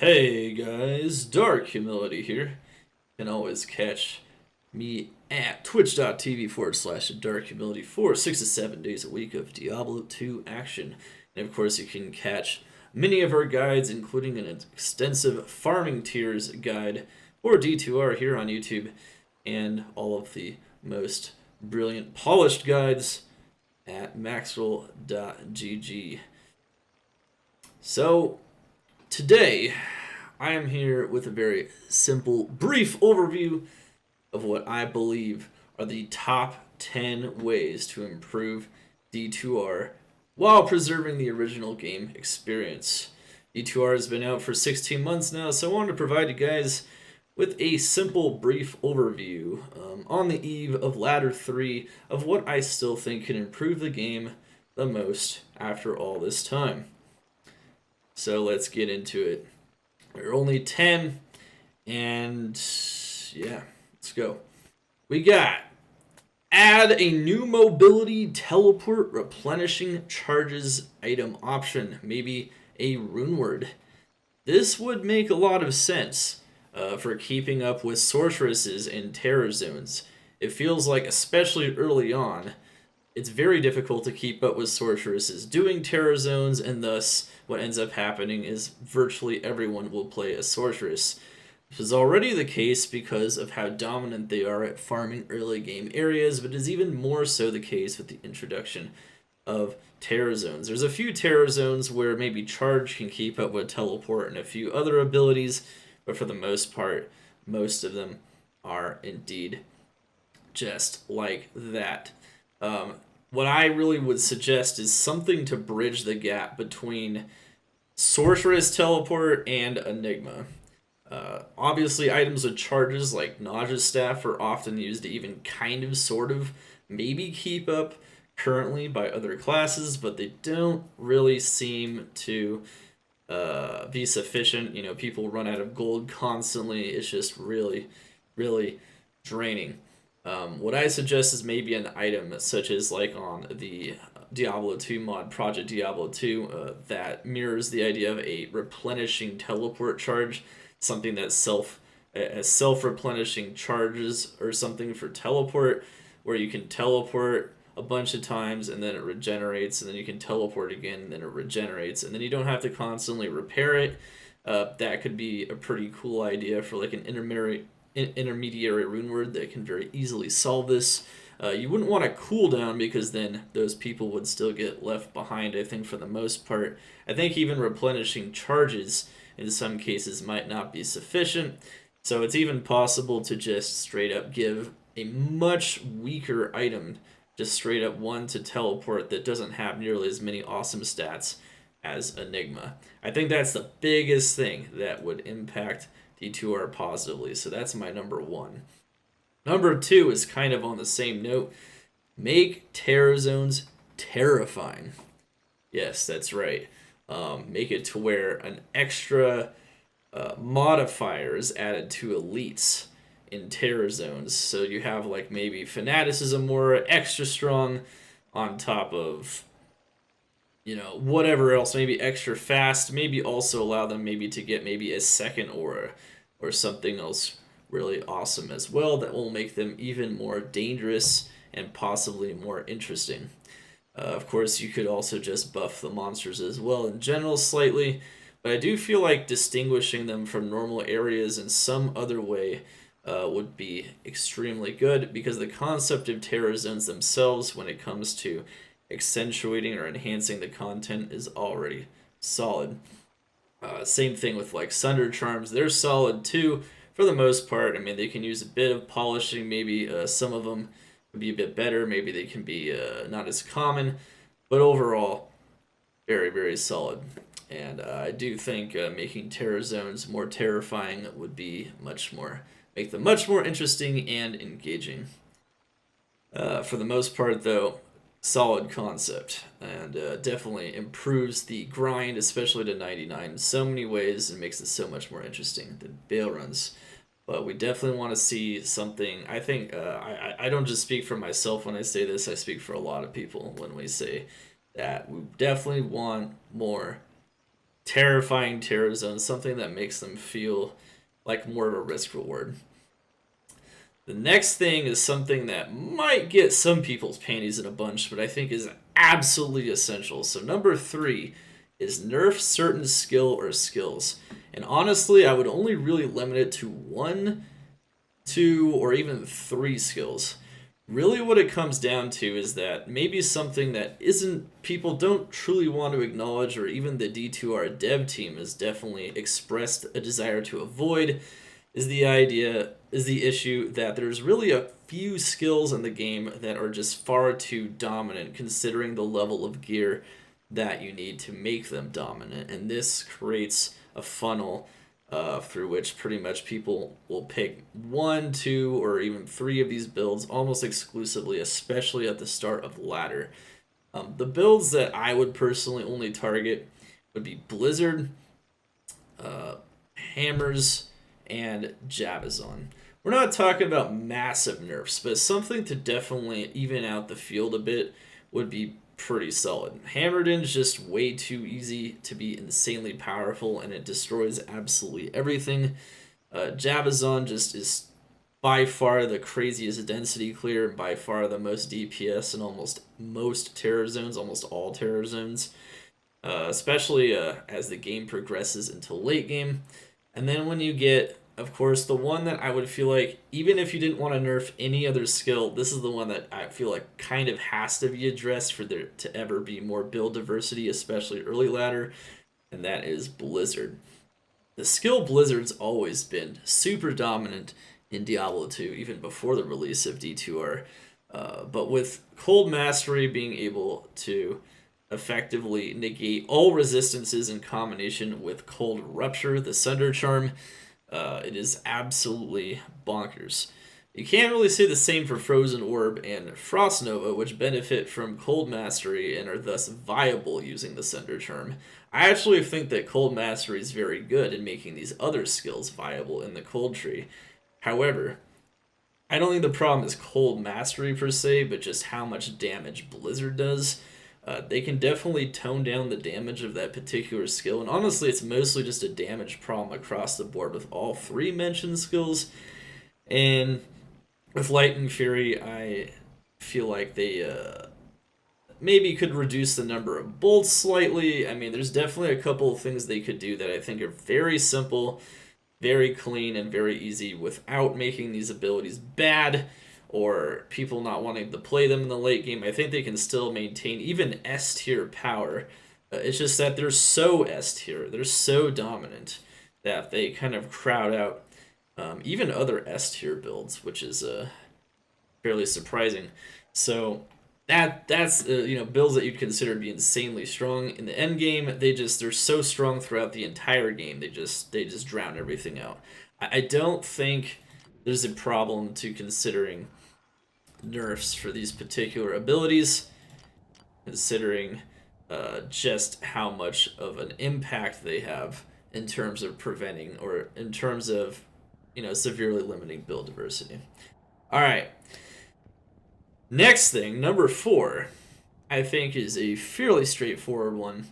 Hey guys, Dark Humility here. You can always catch me at twitch.tv/Dark Humility for 6 to 7 days a week of Diablo 2 action. And of course, you can catch many of our guides, including an extensive farming tiers guide for D2R here on YouTube, and all of the most brilliant polished guides at maxwell.gg. So, today, I am here with a very simple, brief overview of what I believe are the top 10 ways to improve D2R while preserving the original game experience. D2R has been out for 16 months now, so I wanted to provide you guys with a simple, brief overview on the eve of Ladder 3 of what I still think can improve the game the most after all this time. So let's get into it. There are only 10, and yeah, let's go. We got add a new mobility teleport replenishing charges item option, maybe a rune word. This would make a lot of sense for keeping up with sorceresses in terror zones. It feels like, especially early on, it's very difficult to keep up with sorceresses doing terror zones, and thus what ends up happening is virtually everyone will play a sorceress. This is already the case because of how dominant they are at farming early game areas, but is even more so the case with the introduction of terror zones. There's a few terror zones where maybe charge can keep up with teleport and a few other abilities, but for the most part, most of them are indeed just like that. What I really would suggest is something to bridge the gap between Sorceress Teleport and Enigma. Obviously, items with charges like Nausea's Staff are often used to even kind of, sort of, maybe keep up currently by other classes, but they don't really seem to be sufficient. You know, people run out of gold constantly. It's just really, really draining. What I suggest is maybe an item such as like on the Diablo 2 mod, Project Diablo 2, that mirrors the idea of a replenishing teleport charge, something that self-replenishing charges or something for teleport, where you can teleport a bunch of times and then it regenerates, and then you can teleport again and then it regenerates, and then you don't have to constantly repair it. That could be a pretty cool idea for like an intermediary rune word that can very easily solve this. You wouldn't want a cooldown because then those people would still get left behind, I think, for the most part. I think even replenishing charges in some cases might not be sufficient. So it's even possible to just straight up give a much weaker item, just straight up one to teleport that doesn't have nearly as many awesome stats as Enigma. I think that's the biggest thing that would impact D2R positively, so that's my number one. Number two is kind of on the same note. Make terror zones terrifying. Yes, that's right. Make it to where an extra modifier is added to elites in terror zones. So you have like maybe fanaticism more extra strong on top of, you know, whatever else, maybe extra fast, maybe also allow them maybe to get maybe a second aura or something else really awesome as well that will make them even more dangerous and possibly more interesting. Of course, you could also just buff the monsters as well in general slightly, but I do feel like distinguishing them from normal areas in some other way would be extremely good, because the concept of terror zones themselves when it comes to accentuating or enhancing the content is already solid. Same thing with like Sunder Charms, they're solid too for the most part. I mean, they can use a bit of polishing, maybe some of them would be a bit better, maybe they can be not as common, but overall, very, very solid. And I do think making terror zones more terrifying would be make them much more interesting and engaging. For the most part, though, solid concept, and definitely improves the grind, especially to 99 in so many ways, and makes it so much more interesting than bail runs. But we definitely want to see something. I think I don't just speak for myself when I say this, I speak for a lot of people when we say that we definitely want more terrifying terror zones, something that makes them feel like more of a risk reward. The next thing is something that might get some people's panties in a bunch, but I think is absolutely essential. So, number 3 is nerf certain skill or skills. And honestly, I would only really limit it to 1, 2, or even 3 skills. Really, what it comes down to is that maybe something that isn't people don't truly want to acknowledge, or even the D2R dev team has definitely expressed a desire to avoid, is the issue that there's really a few skills in the game that are just far too dominant considering the level of gear that you need to make them dominant, and this creates a funnel through which pretty much people will pick 1, 2, or even 3 of these builds almost exclusively, especially at the start of ladder. The builds that I would personally only target would be Blizzard, Hammers, and Jabazon. We're not talking about massive nerfs, but something to definitely even out the field a bit would be pretty solid. Hammerdin's just way too easy to be insanely powerful, and it destroys absolutely everything. Jabazon just is by far the craziest density clear, and by far the most DPS in almost most terror zones, almost all terror zones, especially as the game progresses into late game. And then when you get, of course, the one that I would feel like, even if you didn't want to nerf any other skill, this is the one that I feel like kind of has to be addressed for there to ever be more build diversity, especially early ladder, and that is Blizzard. The skill Blizzard's always been super dominant in Diablo 2, even before the release of D2R. But with Cold Mastery being able to effectively negate all resistances in combination with Cold Rupture, the Sunder Charm, it is absolutely bonkers. You can't really say the same for Frozen Orb and Frost Nova, which benefit from Cold Mastery and are thus viable using the Sunder Charm. I actually think that Cold Mastery is very good in making these other skills viable in the Cold Tree. However, I don't think the problem is Cold Mastery per se, but just how much damage Blizzard does. They can definitely tone down the damage of that particular skill, and honestly, it's mostly just a damage problem across the board with all 3 mentioned skills. And with Lightning Fury, I feel like they maybe could reduce the number of bolts slightly. I mean, there's definitely a couple of things they could do that I think are very simple, very clean, and very easy without making these abilities bad or people not wanting to play them in the late game. I think they can still maintain even S tier power. It's just that they're so S tier, they're so dominant that they kind of crowd out even other S tier builds, which is fairly surprising. So that's builds that you'd consider to be insanely strong in the end game. They're so strong throughout the entire game. They just drown everything out. I don't think there's a problem to considering nerfs for these particular abilities, considering just how much of an impact they have in terms of preventing or in terms of severely limiting build diversity. All right. Next thing, number 4, I think is a fairly straightforward one,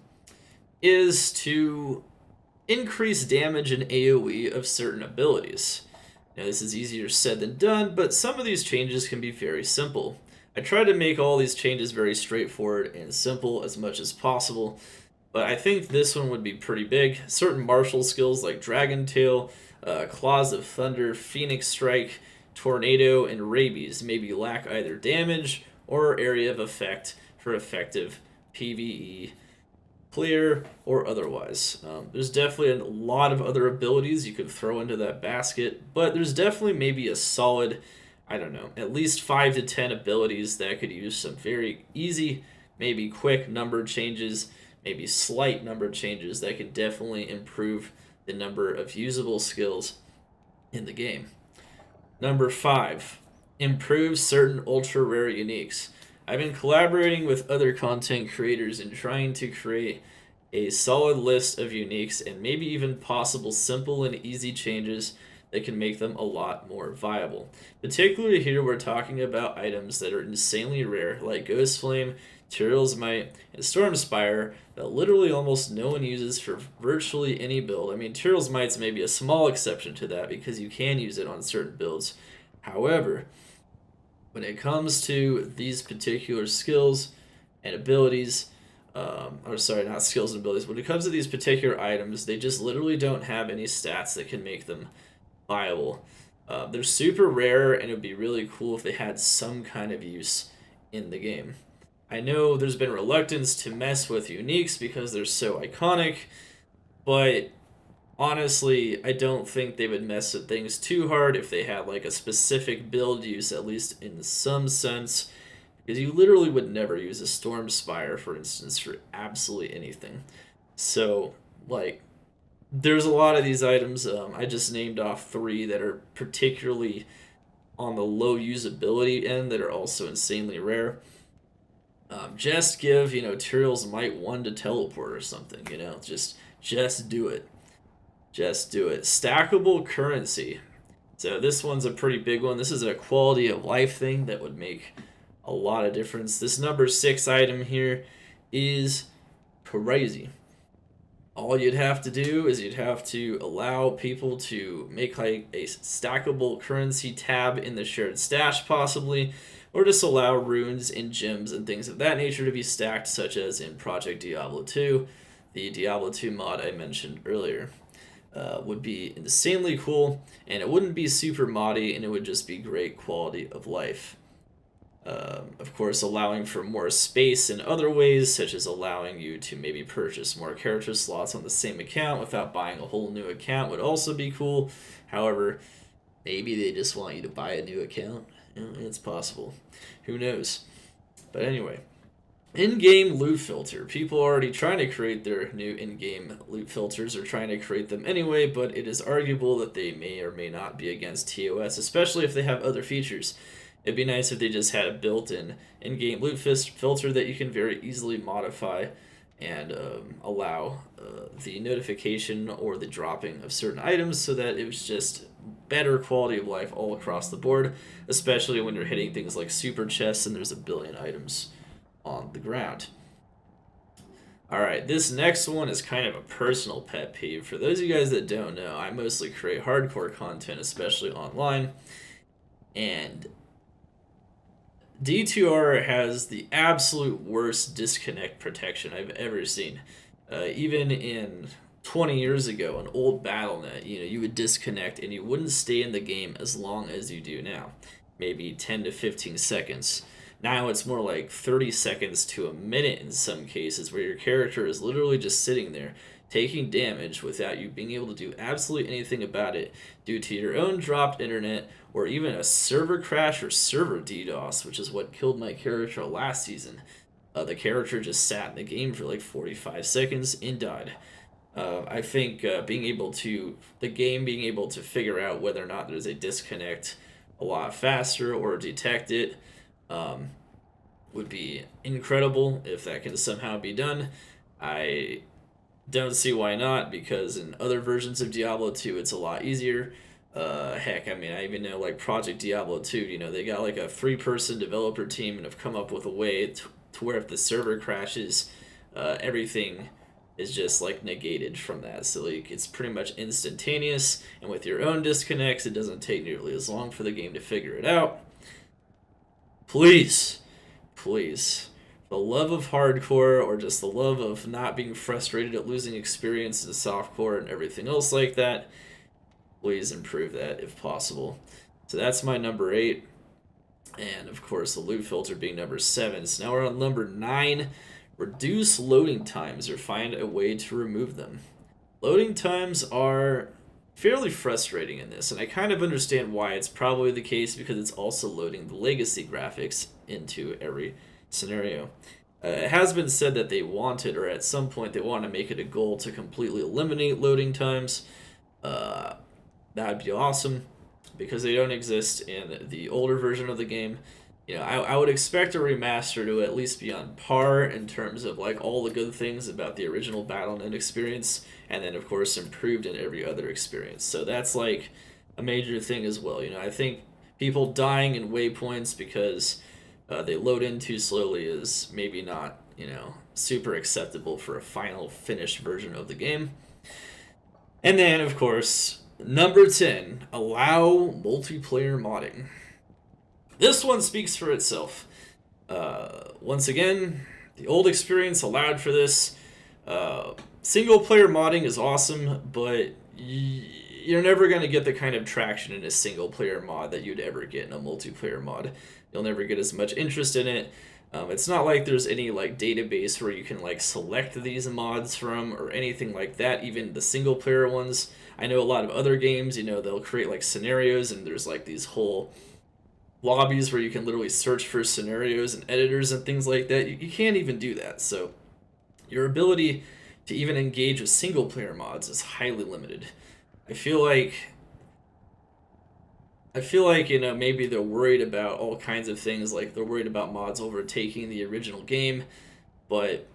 is to increase damage and AoE of certain abilities. Now, this is easier said than done, but some of these changes can be very simple. I try to make all these changes very straightforward and simple as much as possible, but I think this one would be pretty big. Certain martial skills like Dragon Tail, Claws of Thunder, Phoenix Strike, Tornado, and Rabies maybe lack either damage or area of effect for effective PvE, clear or otherwise. There's definitely a lot of other abilities you could throw into that basket, but there's definitely maybe a solid, I don't know, at least 5 to 10 abilities that could use some very easy, maybe quick number changes, maybe slight number changes that can definitely improve the number of usable skills in the game. Number 5, improve certain ultra rare uniques. I've been collaborating with other content creators and trying to create a solid list of uniques and maybe even possible simple and easy changes that can make them a lot more viable. Particularly here, we're talking about items that are insanely rare, like Ghost Flame, Materials Might, and Stormspire that literally almost no one uses for virtually any build. I mean, Materials Might's maybe a small exception to that because you can use it on certain builds. However, when it comes to these particular skills and abilities, or sorry, not skills and abilities, when it comes to these particular items, they just literally don't have any stats that can make them viable. They're super rare, and it would be really cool if they had some kind of use in the game. I know there's been reluctance to mess with uniques because they're so iconic, but honestly, I don't think they would mess with things too hard if they had like a specific build use, at least in some sense, because you literally would never use a Storm Spire, for instance, for absolutely anything. So, like, there's a lot of these items. I just named off three that are particularly on the low usability end that are also insanely rare. Just give Tyrell's Might one to teleport or something. Just do it. Just do it. Stackable Currency. So this one's a pretty big one. This is a quality of life thing that would make a lot of difference. This number 6 item here is crazy. All you'd have to do is you'd have to allow people to make like a stackable currency tab in the shared stash possibly, or just allow runes and gems and things of that nature to be stacked, such as in Project Diablo 2, the Diablo 2 mod I mentioned earlier. Would be insanely cool, and it wouldn't be super moddy, and it would just be great quality of life. Of course, allowing for more space in other ways, such as allowing you to maybe purchase more character slots on the same account without buying a whole new account would also be cool. However, maybe they just want you to buy a new account. It's possible. Who knows? But anyway, in-game loot filter. People are already trying to create their new in-game loot filters, or trying to create them anyway, but it is arguable that they may or may not be against TOS, especially if they have other features. It'd be nice if they just had a built-in in-game loot filter that you can very easily modify and allow the notification or the dropping of certain items so that it was just better quality of life all across the board, especially when you're hitting things like super chests and there's a billion items on the ground. Alright, this next one is kind of a personal pet peeve. For those of you guys that don't know, I mostly create hardcore content, especially online, and D2R has the absolute worst disconnect protection I've ever seen. Even in 20 years ago, an old BattleNet, you would disconnect and you wouldn't stay in the game as long as you do now. Maybe 10 to 15 seconds. Now it's more like 30 seconds to a minute in some cases, where your character is literally just sitting there taking damage without you being able to do absolutely anything about it due to your own dropped internet or even a server crash or server DDoS, which is what killed my character last season. The character just sat in the game for like 45 seconds and died. I think the game being able to figure out whether or not there's a disconnect a lot faster or detect it would be incredible if that can somehow be done. I don't see why not, because in other versions of Diablo 2 it's a lot easier. Heck, I mean, I even know like Project Diablo 2, they got like a 3-person developer team and have come up with a way to where if the server crashes, everything is just like negated from that. So like it's pretty much instantaneous, and with your own disconnects, it doesn't take nearly as long for the game to figure it out. Please, the love of hardcore, or just the love of not being frustrated at losing experience in softcore and everything else like that, please improve that if possible. So that's my number 8. And of course the loot filter being number 7. So now we're on number 9. Reduce loading times or find a way to remove them. Loading times are fairly frustrating in this, and I kind of understand why. It's probably the case because it's also loading the legacy graphics into every scenario. It has been said that they wanted, or at some point they want to make it a goal to completely eliminate loading times. That'd be awesome, because they don't exist in the older version of the game. I would expect a remaster to at least be on par in terms of like all the good things about the original BattleNet experience, and then of course improved in every other experience. So that's like a major thing as well. I think people dying in waypoints because they load in too slowly is maybe not, super acceptable for a final finished version of the game. And then, of course, number 10, allow multiplayer modding. This one speaks for itself. Once again, the old experience allowed for this. Single player modding is awesome, but you're never going to get the kind of traction in a single player mod that you'd ever get in a multiplayer mod. You'll never get as much interest in it. It's not like there's any like database where you can like select these mods from or anything like that. Even the single player ones, I know a lot of other games, they'll create like scenarios, and there's like these whole lobbies where you can literally search for scenarios and editors and things like that. You can't even do that. So your ability to even engage with single player mods is highly limited. I feel like maybe they're worried about all kinds of things, like they're worried about mods overtaking the original game, but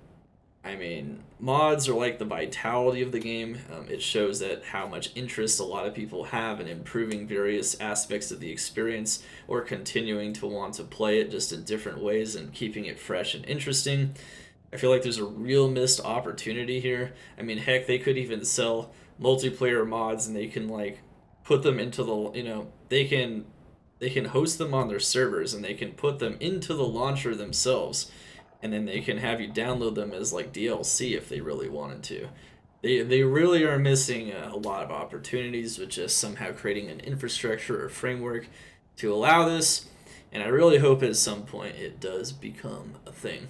I mean, mods are like the vitality of the game. It shows that how much interest a lot of people have in improving various aspects of the experience or continuing to want to play it just in different ways and keeping it fresh and interesting. I feel like there's a real missed opportunity here. I mean, heck, they could even sell multiplayer mods, and they can like put them into the, they can host them on their servers, and they can put them into the launcher themselves, and then they can have you download them as like DLC if they really wanted to. They really are missing a lot of opportunities with just somehow creating an infrastructure or framework to allow this, and I really hope at some point it does become a thing.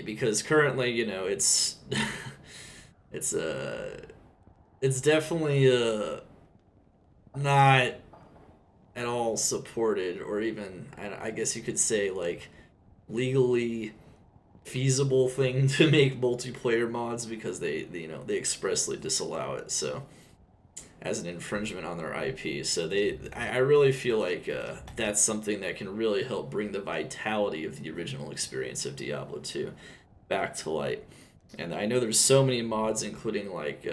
Because currently, it's it's definitely not at all supported, or even I guess you could say like legally feasible thing to make multiplayer mods, because they expressly disallow it, so as an infringement on their IP. So I really feel like that's something that can really help bring the vitality of the original experience of Diablo 2 back to light. And I know there's so many mods, including like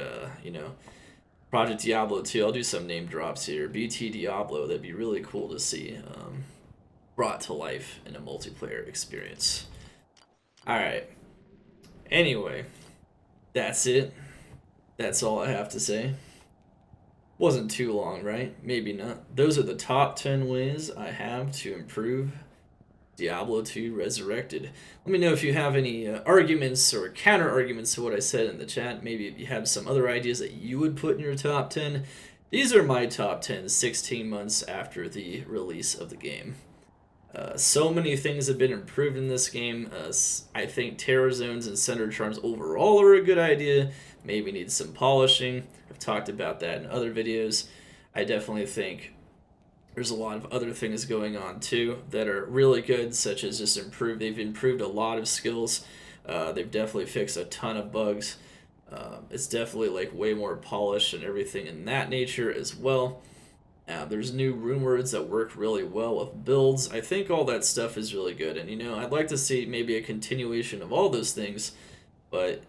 Project Diablo 2. I'll do some name drops here. BT Diablo, that'd be really cool to see brought to life in a multiplayer experience. Alright. Anyway, that's it. That's all I have to say. Wasn't too long, right? Maybe not. Those are the top 10 ways I have to improve Diablo 2 Resurrected. Let me know if you have any arguments or counter arguments to what I said in the chat. Maybe if you have some other ideas that you would put in your top 10. These are my top 10 16 months after the release of the game. So many things have been improved in this game. I think Terror Zones and Center Charms overall are a good idea. Maybe need some polishing. I've talked about that in other videos. I definitely think there's a lot of other things going on too that are really good, such as just they've improved a lot of skills. They've definitely fixed a ton of bugs. It's definitely like way more polished and everything in that nature as well. There's new rune words that work really well with builds. I think all that stuff is really good, and I'd like to see maybe a continuation of all those things, but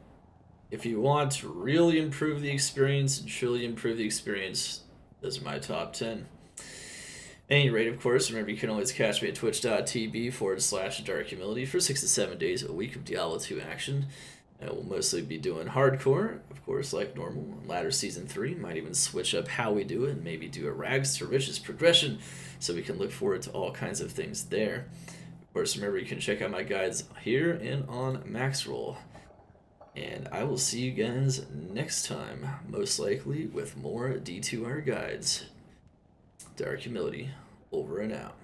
if you want to really improve the experience and truly improve the experience, those are my top 10. At any rate, of course, remember you can always catch me at twitch.tv/Dark Humility for 6 to 7 days a week of Diablo 2 action. We'll mostly be doing hardcore, of course, like normal. Ladder Season 3, might even switch up how we do it and maybe do a Rags to Riches progression, so we can look forward to all kinds of things there. Of course, remember you can check out my guides here and on Maxroll. And I will see you guys next time, most likely with more D2R guides. Dark Humility, over and out.